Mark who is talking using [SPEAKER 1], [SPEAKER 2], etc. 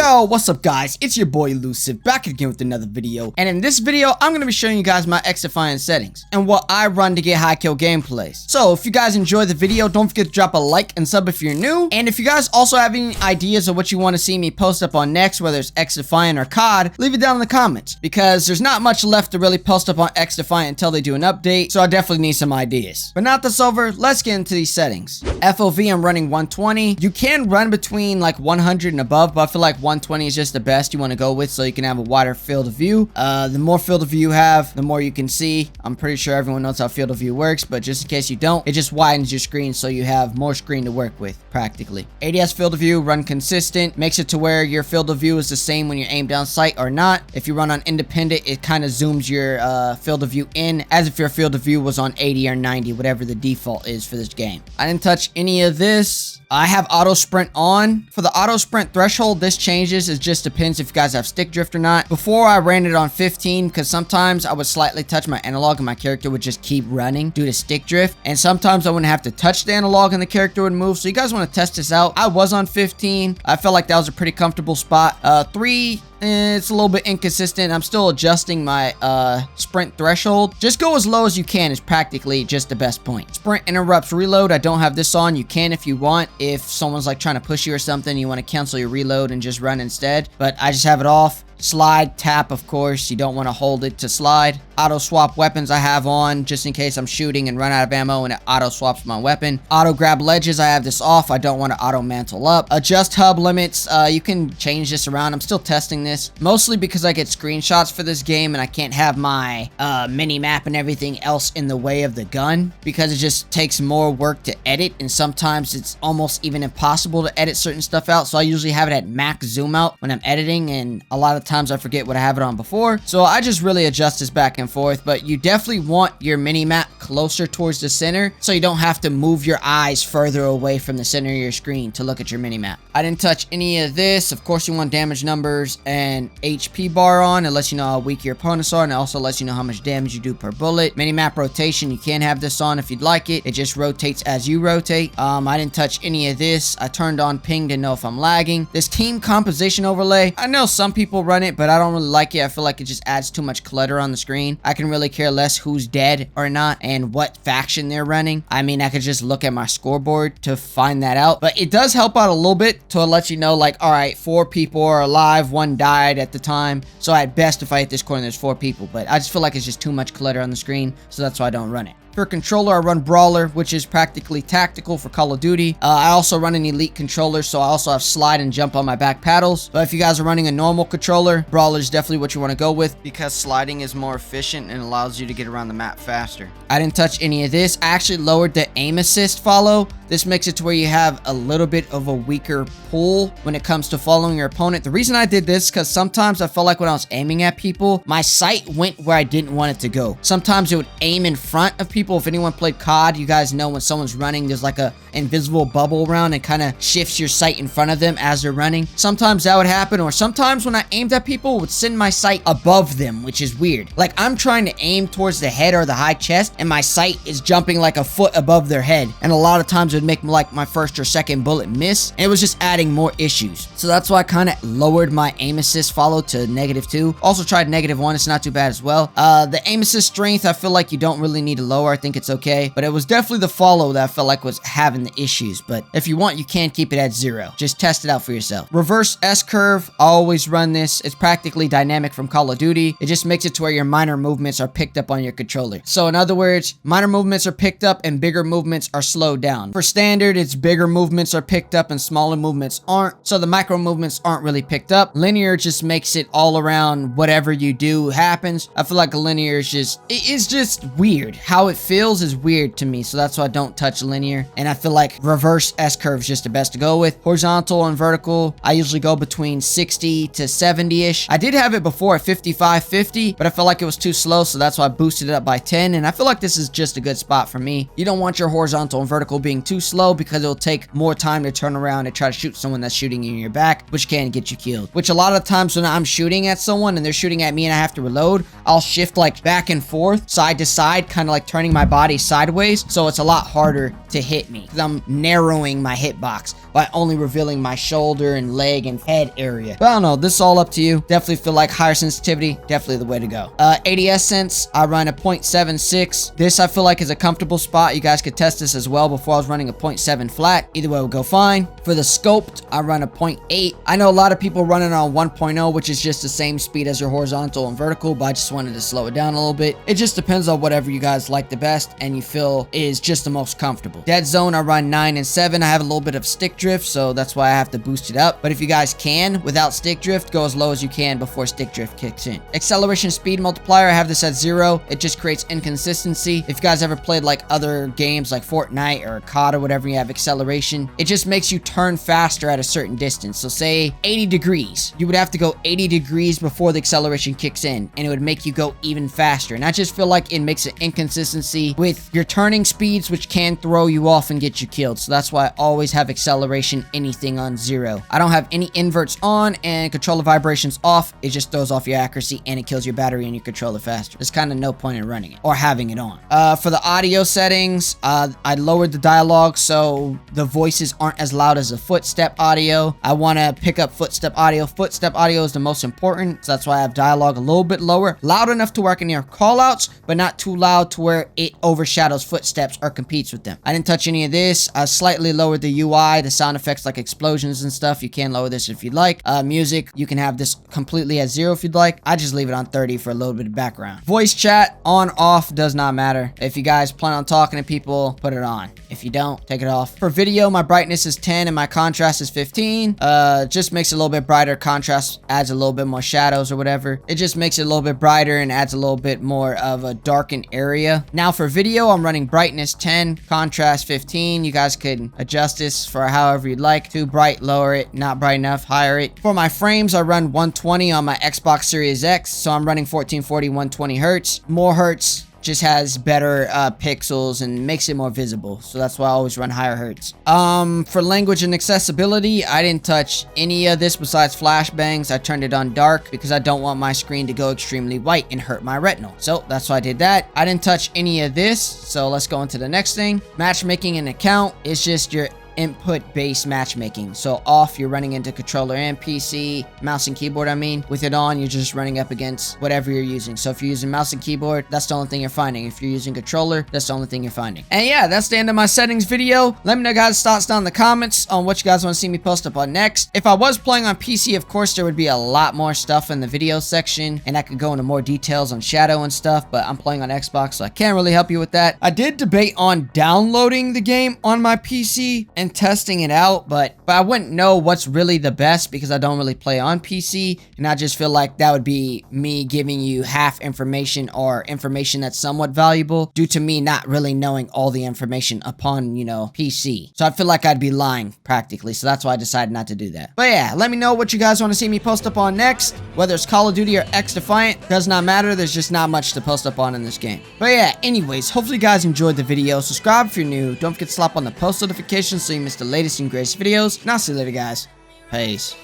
[SPEAKER 1] Yo, what's up guys? It's your boy Elusiive back again with another video. And in this video, I'm going to be showing you guys my XDefiant settings and what I run to get high kill gameplays. So if you guys enjoy the video, don't forget to drop a like and sub if you're new. And if you guys also have any ideas of what you want to see me post up on next, whether it's XDefiant or COD, leave it down in the comments. Because there's not much left to really post up on XDefiant until they do an update. So I definitely need some ideas. But now that's over, let's get into these settings. FOV, I'm running 120. You can run between like 100 and above, but I feel like 120 is just the best you want to go with so you can have a wider field of view. The more field of view you have, the more you can see. I'm pretty sure everyone knows how field of view works, but just in case you don't, it just widens your screen so you have more screen to work with practically. ADS field of view, run consistent, makes it to where your field of view is the same when you aim down sight or not. If you run on independent, it kind of zooms your field of view in as if your field of view was on 80 or 90, whatever the default is for this game. I didn't touch any of this. I have auto sprint on. For the auto sprint threshold, this changes. It just depends if you guys have stick drift or not. Before I ran it on 15 because sometimes I would slightly touch my analog and my character would just keep running due to stick drift. And sometimes I wouldn't have to touch the analog and the character would move. So you guys want to test this out. I was on 15. I felt like that was a pretty comfortable spot. 3, it's a little bit inconsistent. I'm still adjusting my sprint threshold. Just go as low as you can is practically just the best point. Sprint interrupts reload. I don't have this on. You can if you want. If someone's like trying to push you or something, you want to cancel your reload and just run instead. But I just have it off. Slide, tap, of course. You don't want to hold it to slide. Auto swap weapons I have on just in case I'm shooting and run out of ammo and it auto swaps my weapon. Auto grab ledges, I have this off. I don't want to auto mantle up. Adjust hub limits. You can change this around. I'm still testing this. Mostly because I get screenshots for this game and I can't have my mini map and everything else in the way of the gun because it just takes more work to edit and sometimes it's almost even impossible to edit certain stuff out. So I usually have it at max zoom out when I'm editing and a lot of times I forget what I have it on before. So I just really adjust this back and forth, but you definitely want your mini map closer towards the center so you don't have to move your eyes further away from the center of your screen to look at your mini map. I didn't touch any of this. Of course, you want damage numbers and HP bar on. It lets you know how weak your opponents are and it also lets you know how much damage you do per bullet. Mini map rotation, you can have this on if you'd like it. It just rotates as you rotate. I didn't touch any of this. I turned on ping to know if I'm lagging. This team composition overlay, I know some people run it, but I don't really like it. I feel like it just adds too much clutter on the screen. I can really care less who's dead or not and what faction they're running. I mean, I could just look at my scoreboard to find that out, but it does help out a little bit to let you know like, all right, 4 people are alive, 1 died at the time. So at best, if I hit this corner, there's 4 people, but I just feel like it's just too much clutter on the screen. So that's why I don't run it. For controller, I run Brawler, which is practically tactical for Call of Duty. I also run an Elite controller, so I also have slide and jump on my back paddles. But if you guys are running a normal controller, Brawler is definitely what you want to go with because sliding is more efficient and allows you to get around the map faster. I didn't touch any of this. I actually lowered the aim assist follow. This makes it to where you have a little bit of a weaker pull when it comes to following your opponent. The reason I did this because sometimes I felt like when I was aiming at people, my sight went where I didn't want it to go. Sometimes it would aim in front of people. If anyone played COD, you guys know when someone's running, there's like a invisible bubble around and kind of shifts your sight in front of them as they're running. Sometimes that would happen, or sometimes when I aimed at people, it would send my sight above them, which is weird. Like I'm trying to aim towards the head or the high chest, and my sight is jumping like a foot above their head. And a lot of times it would make like my first or second bullet miss, and it was just adding more issues. So that's why I kind of lowered my aim assist follow to -2. Also tried -1. It's not too bad as well. The aim assist strength, I feel like you don't really need to lower. I think it's okay, but it was definitely the follow that I felt like was having the issues. But if you want, you can keep it at 0. Just test it out for yourself. Reverse S curve, I always run this. It's practically dynamic from Call of Duty. It just makes it to where your minor movements are picked up on your controller. So in other words, minor movements are picked up and bigger movements are slowed down. For standard, it's bigger movements are picked up and smaller movements aren't. So the micro movements aren't really picked up. Linear just makes it all around whatever you do happens. I feel like a linear is just, it is just weird. How it feels is weird to me, so that's why I don't touch linear. And I feel like reverse S curve is just the best to go with. Horizontal and vertical, I usually go between 60 to 70-ish. I did have it before at 55-50, but I felt like it was too slow, so that's why I boosted it up by 10, and I feel like this is just a good spot for me. You don't want your horizontal and vertical being too slow because it'll take more time to turn around and try to shoot someone that's shooting you in your back, which can get you killed. Which a lot of times when I'm shooting at someone and they're shooting at me and I have to reload, I'll shift like back and forth, side to side, kind of like turning my body sideways, so it's a lot harder to hit me because I'm narrowing my hitbox. by only revealing my shoulder and leg and head area. But I don't know, this is all up to you. Definitely feel like higher sensitivity, definitely the way to go. ADS sense, I run a 0.76. This I feel like is a comfortable spot. You guys could test this as well. Before I was running a 0.7 flat. Either way will go fine. For the scoped, I run a 0.8. I know a lot of people running on 1.0, which is just the same speed as your horizontal and vertical, but I just wanted to slow it down a little bit. It just depends on whatever you guys like the best and you feel is just the most comfortable. Dead zone, I run 9 and 7. I have a little bit of stick drift, so that's why I have to boost it up. But if you guys can, without stick drift, go as low as you can before stick drift kicks in. Acceleration speed multiplier, I have this at 0. It just creates inconsistency. If you guys ever played like other games like Fortnite or COD or whatever, you have acceleration. It just makes you turn faster at a certain distance. So say 80 degrees. You would have to go 80 degrees before the acceleration kicks in, and it would make you go even faster. And I just feel like it makes an inconsistency with your turning speeds, which can throw you off and get you killed. So that's why I always have acceleration anything on 0. I don't have any inverts on and controller vibrations off. It just throws off your accuracy and it kills your battery and your controller faster. There's kind of no point in running it or having it on. For the audio settings, I lowered the dialogue so the voices aren't as loud as the footstep audio. I want to pick up footstep audio. Footstep audio is the most important, so that's why I have dialogue a little bit lower. Loud enough to where I can hear callouts, but not too loud to where it overshadows footsteps or competes with them. I didn't touch any of this. I slightly lowered the UI, the sound effects like explosions and stuff. You can lower this if you'd like. Music, you can have this completely at 0 if you'd like. I just leave it on 30 for a little bit of background. Voice chat, on, off, does not matter. If you guys plan on talking to people, put it on. If you don't, take it off. For video, my brightness is 10 and my contrast is 15. Just makes it a little bit brighter. Contrast adds a little bit more shadows or whatever. It just makes it a little bit brighter and adds a little bit more of a darkened area. Now for video, I'm running brightness 10, contrast 15. You guys could adjust this for however you'd like. Too bright, lower it. Not bright enough, higher it. For my frames, I run 120 on my Xbox Series X. So I'm running 1440, 120 hertz. More hertz just has better pixels and makes it more visible, so that's why I always run higher hertz. For language and accessibility, I didn't touch any of this besides flashbangs. I turned it on dark because I don't want my screen to go extremely white and hurt my retinal, so that's why I did that. I didn't touch any of this, so let's go into the next thing. Matchmaking an account is just your input-based matchmaking. So off, you're running into controller and PC, mouse and keyboard, I mean. With it on, you're just running up against whatever you're using. So if you're using mouse and keyboard, that's the only thing you're finding. If you're using controller, that's the only thing you're finding. And yeah, that's the end of my settings video. Let me know guys' thoughts down in the comments on what you guys want to see me post up on next. If I was playing on PC, of course, there would be a lot more stuff in the video section, and I could go into more details on shadow and stuff, but I'm playing on Xbox, so I can't really help you with that. I did debate on downloading the game on my PC and testing it out, but I wouldn't know what's really the best because I don't really play on PC, and I just feel like that would be me giving you half information or information that's somewhat valuable due to me not really knowing all the information upon, you know, PC. So I feel like I'd be lying practically, so that's why I decided not to do that. But yeah, let me know what you guys want to see me post up on next, whether it's Call of Duty or XDefiant. Does not matter, there's just not much to post up on in this game. But yeah, anyways, hopefully you guys enjoyed the video. Subscribe if you're new, don't forget to slap on the post notifications so you miss the latest and greatest videos, and I'll see you later guys. Peace.